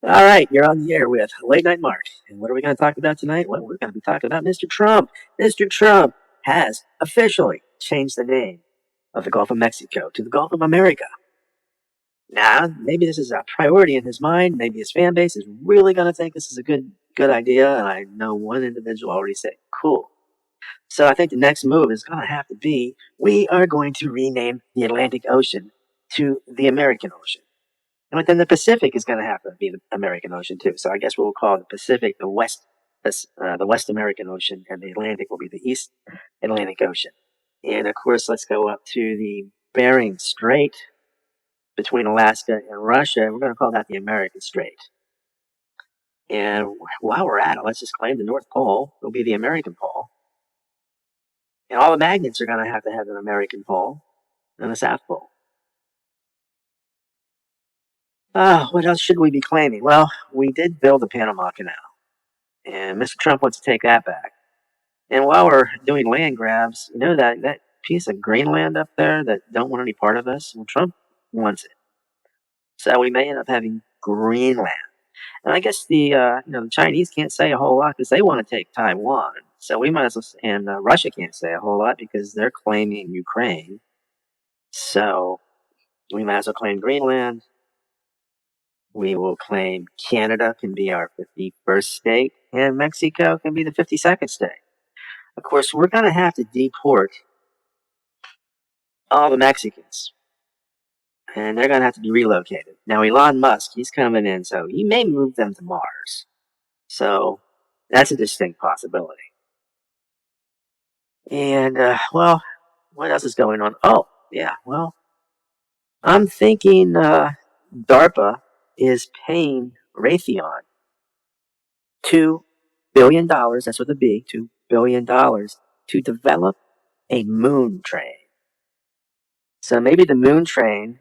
All right, you're on the air with Late Night Mark. And what are we going to talk about tonight? Well, we're going to be talking about Mr. Trump. Mr. Trump has officially changed the name of the Gulf of Mexico to the Gulf of America. Now, maybe this is a priority in his mind. Maybe his fan base is really going to think this is a good idea. And I know one individual already said, cool. So I think the next move is going to have to be we are going to rename the Atlantic Ocean to the American Ocean. And then the Pacific is going to have to be the American Ocean too. So I guess we'll call the Pacific the West American Ocean, and the Atlantic will be the East Atlantic Ocean. And of course, let's go up to the Bering Strait between Alaska and Russia. We're going to call that the American Strait. And while we're at it, let's just claim the North Pole will be the American Pole. And all the magnets are going to have an American pole and a South Pole. What else should we be claiming? Well, we did build the Panama Canal, and Mr. Trump wants to take that back. And while we're doing land grabs, you know that piece of Greenland up there that don't want any part of us? Well, Trump wants it. So we may end up having Greenland. And I guess the Chinese can't say a whole lot because they want to take Taiwan. So we might as well, and Russia can't say a whole lot because they're claiming Ukraine. So we might as well claim Greenland. We will claim Canada can be our 51st state, and Mexico can be the 52nd state. Of course, we're going to have to deport all the Mexicans, and they're going to have to be relocated. Now, Elon Musk, he's coming in, so he may move them to Mars. So that's a distinct possibility. And, well, what else is going on? Oh, yeah, well, I'm thinking DARPA is paying Raytheon $2 billion, that's with a B, $2 billion, to develop a moon train. So maybe the moon train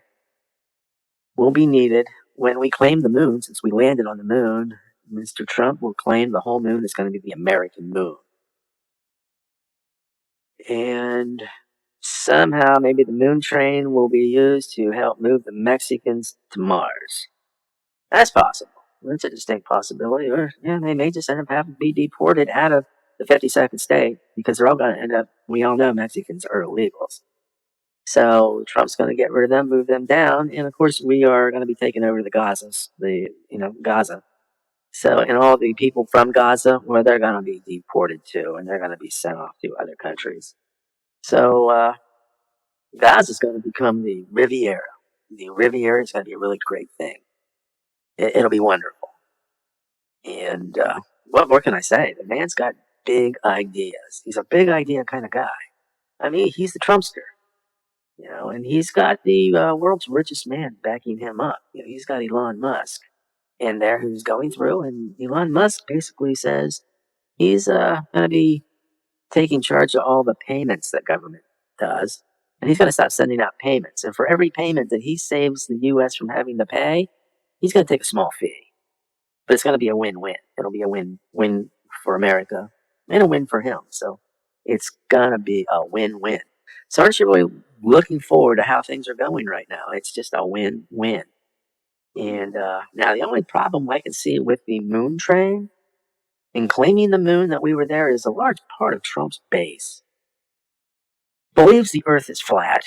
will be needed when we claim the moon, since we landed on the moon. Mr. Trump will claim the whole moon is going to be the American moon. And somehow maybe the moon train will be used to help move the Mexicans to Mars. That's possible. That's a distinct possibility. Or yeah, they may just end up having to be deported out of the 52nd state because they're all going to end up, we all know Mexicans are illegals. So Trump's going to get rid of them, move them down, and of course we are going to be taking over Gaza. So, and all the people from Gaza, well, they're going to be deported too, and they're going to be sent off to other countries. So Gaza is going to become the Riviera. The Riviera is going to be a really great thing. It'll be wonderful. And what more can I say? The man's got big ideas. He's a big idea kind of guy. I mean, he's the Trumpster. And he's got the world's richest man backing him up. He's got Elon Musk in there who's going through, and Elon Musk basically says he's going to be taking charge of all the payments that government does, and he's going to stop sending out payments. And for every payment that he saves the U.S. from having to pay, he's going to take a small fee. But it's going to be a win-win. It'll be a win-win for America and a win for him. So it's going to be a win-win. So aren't you really looking forward to how things are going right now? It's just a win-win. And now the only problem I can see with the moon train and claiming the moon that we were there is a large part of Trump's base believes the Earth is flat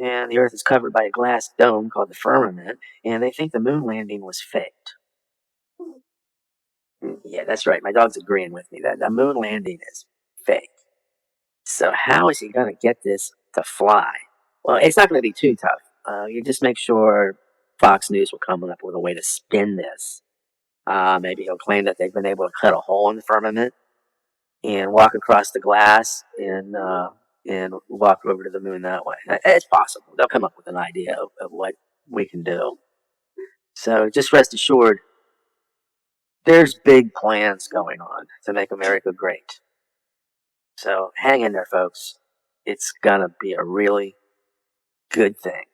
and the Earth is covered by a glass dome called the firmament, and they think the moon landing was faked. Yeah, that's right. My dog's agreeing with me that the moon landing is fake. So how is he going to get this to fly? Well, it's not going to be too tough. You just make sure Fox News will come up with a way to spin this. Maybe he'll claim that they've been able to cut a hole in the firmament and walk across the glass and walk over to the moon that way. It's possible. They'll come up with an idea of what we can do. So just rest assured, there's big plans going on to make America great. So hang in there, folks. It's going to be a really good thing.